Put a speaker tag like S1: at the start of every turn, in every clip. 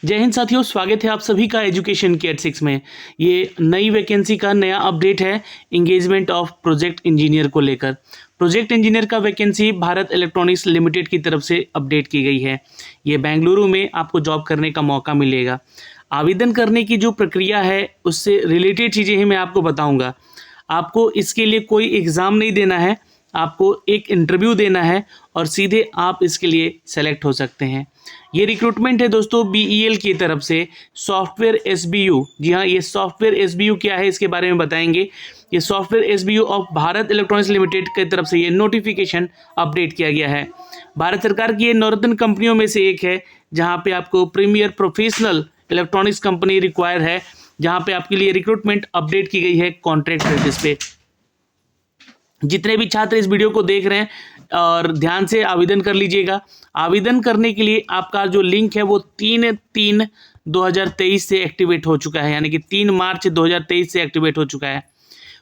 S1: जय हिंद साथियों, स्वागत है आप सभी का एजुकेशन के 6 में। ये नई वैकेंसी का नया अपडेट है इंगेजमेंट ऑफ प्रोजेक्ट इंजीनियर को लेकर। प्रोजेक्ट इंजीनियर का वैकेंसी भारत इलेक्ट्रॉनिक्स लिमिटेड की तरफ से अपडेट की गई है। ये बेंगलुरु में आपको जॉब करने का मौका मिलेगा। आवेदन करने की जो प्रक्रिया है उससे रिलेटेड चीज़ें ही मैं आपको बताऊँगा। आपको इसके लिए कोई एग्ज़ाम नहीं देना है, आपको एक इंटरव्यू देना है और सीधे आप इसके लिए सेलेक्ट हो सकते हैं। ये रिक्रूटमेंट है दोस्तों BEL की तरफ से सॉफ्टवेयर SBU। जी हाँ, ये सॉफ्टवेयर SBU क्या है इसके बारे में बताएंगे। ये software SBU of Bharat electronics limited की तरफ से ये नोटिफिकेशन अपडेट किया गया है। भारत सरकार की ये नॉर्दर्न कंपनियों में से एक है जहाँ पे आपको premier professional electronics company require है, जहाँ पे आपके लिए रिक्रूटमेंट अपडेट की गई है कॉन्ट्रैक्ट बेसिस पे। जितने भी छात्र इस वीडियो को देख रहे हैं और ध्यान से आवेदन कर लीजिएगा। आवेदन करने के लिए आपका जो लिंक है वो 3/3/2023 से एक्टिवेट हो चुका है, यानी कि 3 मार्च 2023 से एक्टिवेट हो चुका है।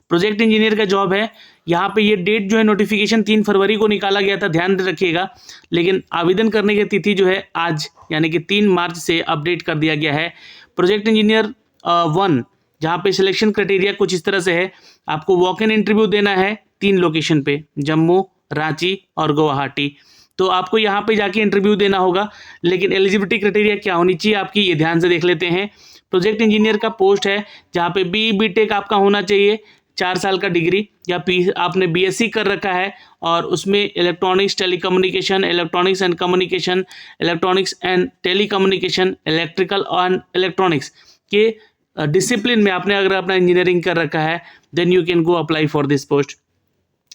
S1: प्रोजेक्ट इंजीनियर का जॉब है। यहाँ पे ये डेट जो है नोटिफिकेशन 3 फरवरी को निकाला गया था, ध्यान रखिएगा, लेकिन आवेदन करने की तिथि जो है आज यानी कि 3 मार्च से अपडेट कर दिया गया है। प्रोजेक्ट इंजीनियर 1 जहाँ पे सिलेक्शन क्राइटेरिया कुछ इस तरह से है। आपको वॉक इन इंटरव्यू देना है 3 लोकेशन पे, जम्मू, रांची और गुवाहाटी। तो आपको यहाँ पे जाके इंटरव्यू देना होगा, लेकिन एलिजिबिलिटी क्राइटेरिया क्या होनी चाहिए आपकी, ये ध्यान से देख लेते हैं। प्रोजेक्ट इंजीनियर का पोस्ट है जहाँ पे BE-BTech आपका होना चाहिए, 4 साल का डिग्री, या आपने BSc कर रखा है और उसमें electronics telecommunication, electronics and communication, electronics and telecommunication, electrical and electronics के डिसिप्लिन में आपने अगर अपना इंजीनियरिंग कर रखा है, then you can go apply for this post.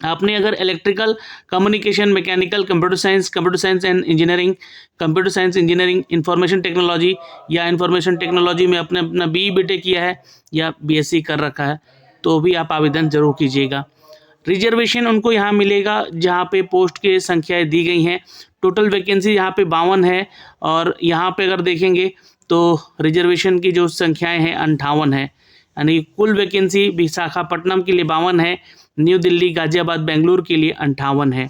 S1: आपने अगर electrical, communication, mechanical, computer science and engineering, computer science engineering, information technology या इंफॉर्मेशन टेक्नोलॉजी में अपने अपना BE-BTech किया है या BSc कर रखा है, तो भी आप आवेदन जरूर कीजिएगा। रिजर्वेशन उनको यहाँ मिलेगा जहाँ पे पोस्ट के संख्याएँ दी गई हैं। टोटल वैकेंसी यहाँ पे 52 है और यहाँ पे अगर देखेंगे तो रिजर्वेशन की जो संख्याएँ हैं 58 है, यानी कुल वैकेंसी विशाखापट्टनम के लिए 52 है, न्यू दिल्ली, गाजियाबाद, बेंगलुरु के लिए 58 है।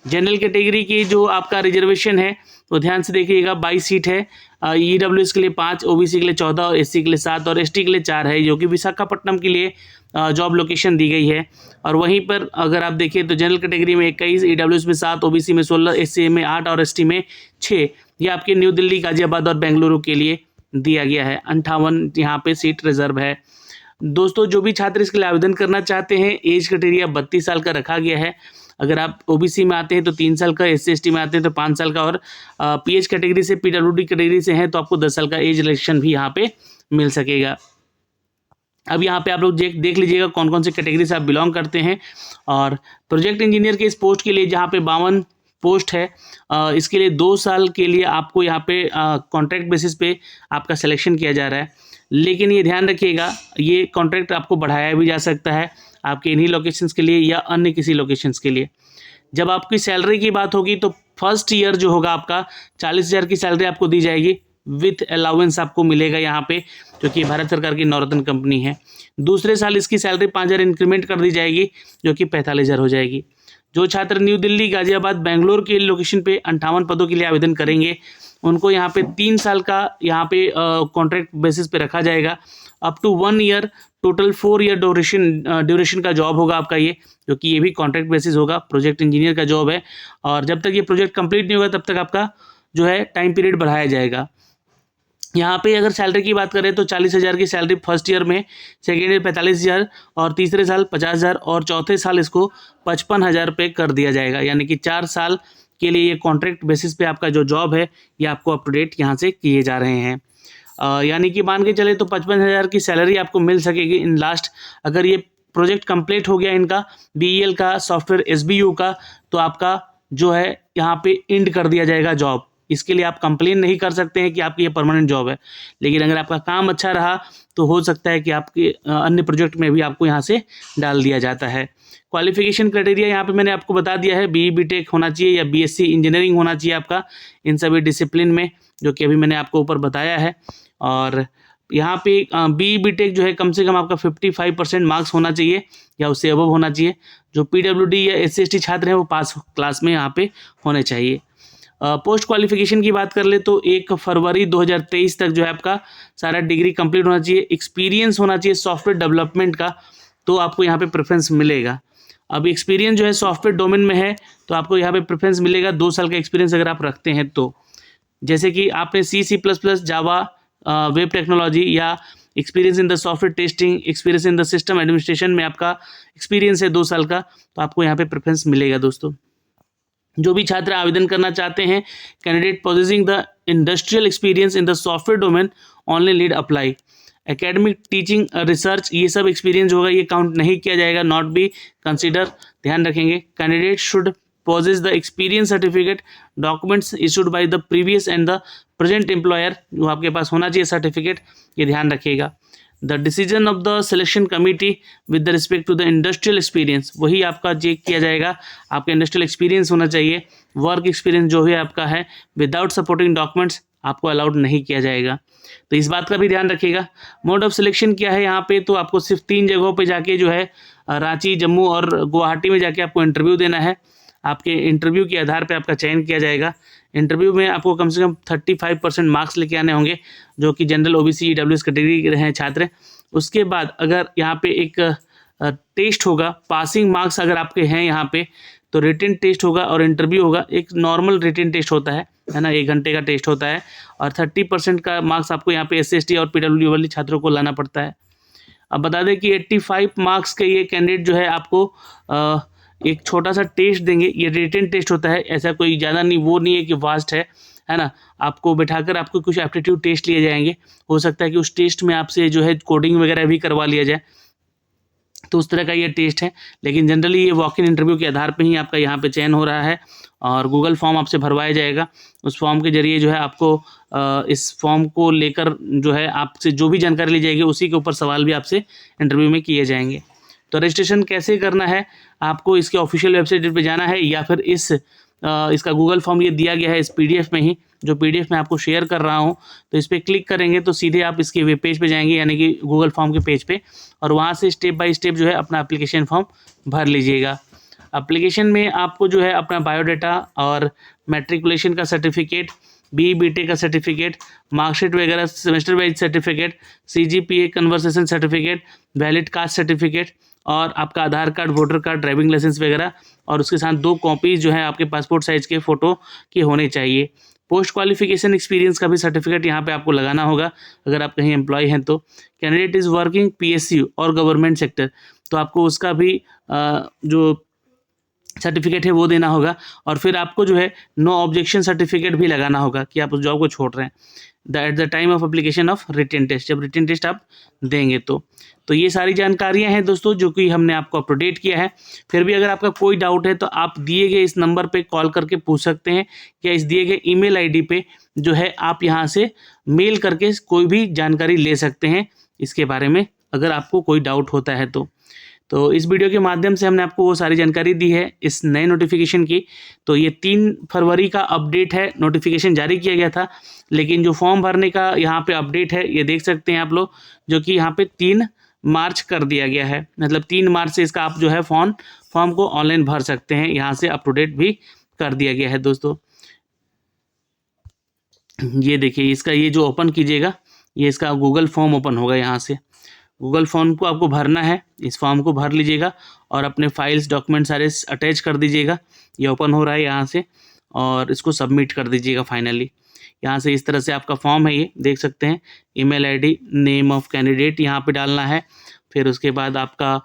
S1: जनरल कैटेगरी की जो आपका रिजर्वेशन है तो ध्यान से देखिएगा, 22 सीट है। EWS के लिए 5, OBC के लिए 14 और SC के लिए 7 और ST के लिए 4 है, जो कि विशाखापट्टनम के लिए जॉब लोकेशन दी गई है। और वहीं पर अगर आप देखें तो जनरल कैटेगरी में 21, EWS में 7, OBC में 16, SC में 8 और ST में 6, ये आपके न्यू दिल्ली, गाजियाबाद और बेंगलुरु के लिए दिया गया है। 58 यहाँ पे सीट रिजर्व है। दोस्तों, जो भी छात्र इसके लिए आवेदन करना चाहते हैं, एज क्राइटेरिया 32 साल का रखा गया है। अगर आप OBC में आते हैं तो 3 साल का, SC ST में आते हैं तो 5 साल का, और PH कैटेगरी से, PWD कैटेगरी से हैं तो आपको 10 साल का एज रिलैक्सेशन भी यहाँ पे मिल सकेगा। अब यहाँ पे आप लोग देख लीजिएगा कौन कौन से कैटेगरी से आप बिलोंग करते हैं। और प्रोजेक्ट इंजीनियर के इस पोस्ट के लिए जहाँ पे 52 पोस्ट है, इसके लिए 2 साल के लिए आपको यहाँ पे कॉन्ट्रैक्ट बेसिस पे आपका सिलेक्शन किया जा रहा है। लेकिन ये ध्यान रखिएगा, ये कॉन्ट्रैक्ट आपको बढ़ाया भी जा सकता है आपके इन्हीं लोकेशंस के लिए या अन्य किसी लोकेशंस के लिए। जब आपकी सैलरी की बात होगी तो फर्स्ट ईयर जो होगा आपका 40,000 की सैलरी आपको दी जाएगी, विथ अलाउंस आपको मिलेगा यहाँ पे, जो कि भारत सरकार की नॉर्दर्न कंपनी है। दूसरे साल इसकी सैलरी 5,000 इंक्रीमेंट कर दी जाएगी, जो कि 45,000 हो जाएगी। जो छात्र न्यू दिल्ली, गाजियाबाद, बेंगलोर के लोकेशन पे 58 पदों के लिए आवेदन करेंगे, उनको यहाँ पे 3 साल का यहाँ पे कॉन्ट्रैक्ट बेसिस पे रखा जाएगा, up to 1 year, total 4 year duration का जॉब होगा आपका ये, जो कि ये भी कॉन्ट्रैक्ट बेसिस होगा। प्रोजेक्ट इंजीनियर का जॉब है और जब तक ये प्रोजेक्ट कंप्लीट नहीं होगा तब तक आपका जो है टाइम पीरियड बढ़ाया जाएगा। यहाँ पे अगर सैलरी की बात करें तो 40,000 की सैलरी फर्स्ट ईयर में, सेकेंड ईयर 45,000 और तीसरे साल 50,000 और चौथे साल इसको 55,000 पे कर दिया जाएगा, यानी कि 4 साल के लिए ये कॉन्ट्रैक्ट बेसिस पे आपका जो जॉब है ये आपको अप टू डेट यहाँ से किए जा रहे हैं। यानी कि मान के चले तो 55,000 की सैलरी आपको मिल सकेगी इन लास्ट। अगर ये प्रोजेक्ट कंप्लीट हो गया इनका BEL का, सॉफ्टवेयर SBU का, तो आपका जो है यहाँ पे एंड कर दिया जाएगा जॉब। इसके लिए आप कंप्लेन नहीं कर सकते हैं कि आपकी ये परमानेंट जॉब है, लेकिन अगर आपका काम अच्छा रहा तो हो सकता है कि आपके अन्य प्रोजेक्ट में भी आपको यहाँ से डाल दिया जाता है। क्वालिफिकेशन क्राइटेरिया यहाँ पे मैंने आपको बता दिया है, BE-BTech होना चाहिए या BSc इंजीनियरिंग होना चाहिए आपका इन सभी डिसिप्लिन में, जो कि अभी मैंने आपको ऊपर बताया है। और यहाँ पे BE-BTech जो है कम से कम आपका 55% मार्क्स होना चाहिए या उससे अबव होना चाहिए। जो PWD या SC ST छात्र हैं वो पास क्लास में यहाँ पे होने चाहिए। पोस्ट क्वालिफिकेशन की बात कर ले तो 1 फरवरी 2023 तक जो है आपका सारा डिग्री कंप्लीट होना चाहिए, एक्सपीरियंस होना चाहिए सॉफ्टवेयर डेवलपमेंट का, तो आपको यहाँ पे प्रेफरेंस मिलेगा। अब एक्सपीरियंस जो है सॉफ्टवेयर डोमेन में है तो आपको यहाँ पे प्रेफरेंस मिलेगा 2 साल का एक्सपीरियंस अगर आप रखते हैं तो, जैसे कि आपने C++, जावा, वेब टेक्नोलॉजी या experience in the software testing, experience in the system administration में आपका एक्सपीरियंस है 2 साल का, तो आपको यहाँ पे प्रेफरेंस मिलेगा दोस्तों। जो भी छात्र आवेदन करना चाहते हैं, candidate possessing the industrial experience in the software domain only lead apply. Academic, teaching, research, ये सब एक्सपीरियंस होगा, ये काउंट नहीं किया जाएगा, नॉट बी कंसिडर, ध्यान रखेंगे। Candidate should possess the experience certificate, documents issued by the previous and the present employer, जो आपके पास होना चाहिए सर्टिफिकेट, ये ध्यान रखिएगा। The decision of the selection committee with the respect to the industrial experience, वही आपका चेक किया जाएगा, आपका इंडस्ट्रियल एक्सपीरियंस होना चाहिए। वर्क एक्सपीरियंस जो भी आपका है विदाउट सपोर्टिंग डॉक्यूमेंट्स आपको अलाउड नहीं किया जाएगा, तो इस बात का भी ध्यान रखिएगा। मोड ऑफ सिलेक्शन क्या है यहाँ पे, तो आपको सिर्फ 3 जगहों पे जाके जो है रांची, जम्मू और गुवाहाटी में जाके आपको इंटरव्यू देना है। आपके इंटरव्यू के आधार पे आपका चयन किया जाएगा। इंटरव्यू में आपको कम से कम 35% मार्क्स लेके आने होंगे, जो कि जनरल, OBC, EWS कैटेगरी के हैं छात्र। उसके बाद अगर यहाँ पे एक टेस्ट होगा, पासिंग मार्क्स अगर आपके हैं यहाँ पे तो रिटन टेस्ट होगा और इंटरव्यू होगा। एक नॉर्मल रिटन टेस्ट होता है ना, 1 घंटे का टेस्ट होता है, और 30% का मार्क्स आपको यहाँ पे SC, ST और PWD वाले छात्रों को लाना पड़ता है। अब बता दें कि 85 मार्क्स के ये कैंडिडेट जो है आपको एक छोटा सा टेस्ट देंगे, ये रिटन टेस्ट होता है, ऐसा कोई ज़्यादा नहीं, वो नहीं है कि वास्ट है ना। आपको बिठाकर आपको कुछ एप्टीट्यूड टेस्ट लिए जाएंगे, हो सकता है कि उस टेस्ट में आपसे जो है कोडिंग वगैरह भी करवा लिया जाए, तो उस तरह का ये टेस्ट है। लेकिन जनरली ये वॉक इन इंटरव्यू के आधार पे ही आपका यहाँ पे चयन हो रहा है, और गूगल फॉर्म आपसे भरवाया जाएगा। उस फॉर्म के जरिए जो है आपको इस फॉर्म को लेकर जो है आपसे जो भी जानकारी ली जाएगी उसी के ऊपर सवाल भी आपसे इंटरव्यू में किए जाएंगे। तो रजिस्ट्रेशन कैसे करना है, आपको इसके ऑफिशियल वेबसाइट पे जाना है, या फिर इसका गूगल फॉर्म ये दिया गया है इस PDF में ही, जो PDF मैं आपको शेयर कर रहा हूँ, तो इस पर क्लिक करेंगे तो सीधे आप इसके वेब पेज पे जाएंगे, यानी कि गूगल फॉर्म के पेज पे, और वहाँ से स्टेप बाय स्टेप जो है अपना एप्लीकेशन फॉर्म भर लीजिएगा। एप्लीकेशन में आपको जो है अपना बायोडाटा और मैट्रिकुलेशन का सर्टिफिकेट, BE/BTech का सर्टिफिकेट, मार्कशीट वगैरह, semester wise certificate, CGPA conversation certificate, valid caste certificate, और आपका Aadhaar card, voter card, driving licence वगैरह, और उसके साथ 2 कॉपीज जो है आपके पासपोर्ट साइज के फ़ोटो के होने चाहिए। पोस्ट क्वालिफिकेशन एक्सपीरियंस का भी सर्टिफिकेट यहाँ पे आपको लगाना होगा अगर आप कहीं एम्प्लॉय हैं तो। कैंडिडेट इज़ वर्किंग PSU और गवर्नमेंट सेक्टर, तो आपको उसका भी जो सर्टिफिकेट है वो देना होगा, और फिर आपको जो है नो ऑब्जेक्शन सर्टिफिकेट भी लगाना होगा कि आप उस जॉब को छोड़ रहे हैं at the time of application of written test, जब रिटन टेस्ट आप देंगे तो ये सारी जानकारियां हैं दोस्तों जो कि हमने आपको अपडेट किया है। फिर भी अगर आपका कोई डाउट है तो आप दिए गए इस नंबर पे कॉल करके पूछ सकते हैं, या इस दिए गए ईमेल ID पे जो है आप यहाँ से मेल करके कोई भी जानकारी ले सकते हैं इसके बारे में, अगर आपको कोई डाउट होता है तो इस वीडियो के माध्यम से हमने आपको वो सारी जानकारी दी है इस नए नोटिफिकेशन की। तो ये 3 फरवरी का अपडेट है, नोटिफिकेशन जारी किया गया था, लेकिन जो फॉर्म भरने का यहाँ पे अपडेट है ये देख सकते हैं आप लोग, जो कि यहाँ पे 3 मार्च कर दिया गया है, मतलब 3 मार्च से इसका आप जो है फॉर्म को ऑनलाइन भर सकते हैं, यहाँ से अप टू डेट भी कर दिया गया है दोस्तों। ये देखिए, इसका ये जो ओपन कीजिएगा, ये इसका गूगल फॉर्म ओपन होगा, यहाँ से गूगल फॉर्म को आपको भरना है, इस फॉर्म को भर लीजिएगा और अपने फाइल्स, डॉक्यूमेंट सारे अटैच कर दीजिएगा। ये ओपन हो रहा है यहाँ से, और इसको सबमिट कर दीजिएगा फाइनली। यहाँ से इस तरह से आपका फॉर्म है, ये देख सकते हैं। Email ID, name of candidate यहाँ पे डालना है, फिर उसके बाद आपका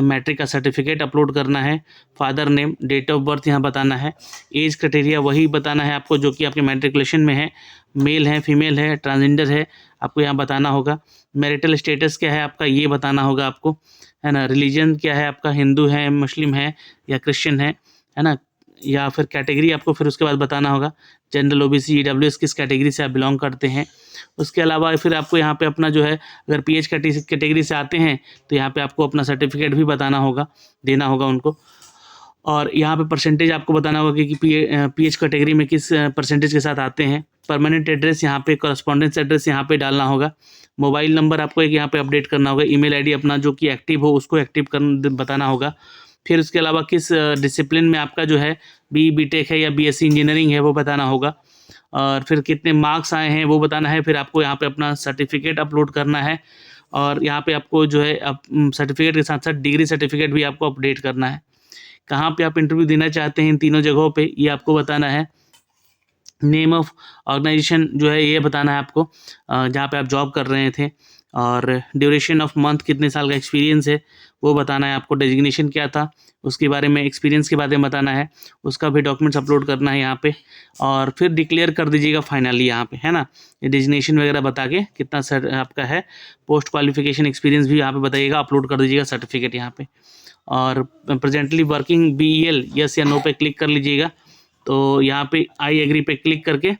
S1: मैट्रिक का सर्टिफिकेट अपलोड करना है, father name, date of birth यहाँ बताना है, एज क्राइटेरिया वही बताना है आपको जो कि आपके मैट्रिकुलेशन में है, मेल है, फीमेल है, ट्रांसजेंडर है, आपको यहाँ बताना होगा। मैरिटल स्टेटस क्या है आपका ये बताना होगा आपको, है ना। रिलीजन क्या है आपका, हिंदू है, मुस्लिम है या क्रिश्चियन है ना, या फिर कैटेगरी आपको फिर उसके बाद बताना होगा, जनरल, OBC, EWS किस कैटेगरी से आप बिलोंग करते हैं। उसके अलावा फिर आपको यहाँ पे अपना जो है, अगर PH कैटेगरी से आते हैं तो यहाँ पे आपको अपना सर्टिफिकेट भी बताना होगा, देना होगा उनको। और यहाँ पे परसेंटेज आपको बताना होगा कि PH कैटेगरी में किस परसेंटेज के साथ आते हैं। परमानेंट एड्रेस यहाँ पे, कॉरेस्पॉन्डेंस एड्रेस यहाँ पे डालना होगा। मोबाइल नंबर आपको एक यहाँ पे अपडेट करना होगा। ईमेल ID अपना जो कि एक्टिव हो उसको एक्टिव कर बताना होगा। फिर उसके अलावा किस डिसिप्लिन में आपका जो है BTech है या BSc इंजीनियरिंग है वो बताना होगा, और फिर कितने मार्क्स आए हैं वो बताना है। फिर आपको यहाँ पे अपना सर्टिफिकेट अपलोड करना है, और यहाँ पे आपको जो है सर्टिफिकेट के साथ साथ डिग्री सर्टिफिकेट भी आपको अपडेट करना है। कहाँ पे आप इंटरव्यू देना चाहते हैं इन तीनों जगहों पे ये आपको बताना है। नेम ऑफ ऑर्गेनाइजेशन जो है ये बताना है आपको जहाँ पे आप जॉब कर रहे थे, और ड्यूरेशन ऑफ मंथ कितने साल का एक्सपीरियंस है वो बताना है आपको। डेजिग्नेशन क्या था उसके बारे में, एक्सपीरियंस के बारे में बताना है, उसका भी डॉक्यूमेंट्स अपलोड करना है यहाँ पे। और फिर डिक्लेयर कर दीजिएगा फाइनली यहाँ पे, है ना, ये डेजिग्नेशन वगैरह बता के कितना सर आपका है, पोस्ट क्वालिफिकेशन एक्सपीरियंस भी यहाँ पे बताइएगा, अपलोड कर दीजिएगा सर्टिफिकेट यहाँ पे। और प्रेजेंटली वर्किंग BEL यस या नो पे क्लिक कर लीजिएगा। तो यहाँ पे आई एग्री पे क्लिक करके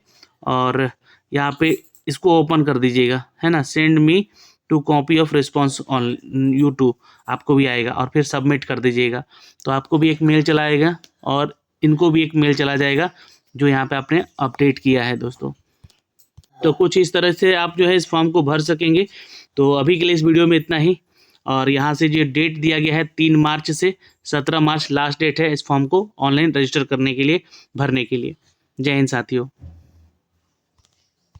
S1: और यहाँ पे इसको ओपन कर दीजिएगा, है ना। Send me to copy of response on YouTube आपको भी आएगा, और फिर सबमिट कर दीजिएगा। तो आपको भी एक मेल चला आएगा और इनको भी एक मेल चला जाएगा जो यहाँ पे आपने अपडेट किया है दोस्तों। तो कुछ इस तरह से आप जो है इस फॉर्म को भर सकेंगे। तो अभी के लिए इस वीडियो में इतना ही, और यहाँ से जो डेट दिया गया है 3 मार्च से 17 मार्च लास्ट डेट है इस फॉर्म को ऑनलाइन रजिस्टर करने के लिए, भरने के लिए। जय हिंद साथियों।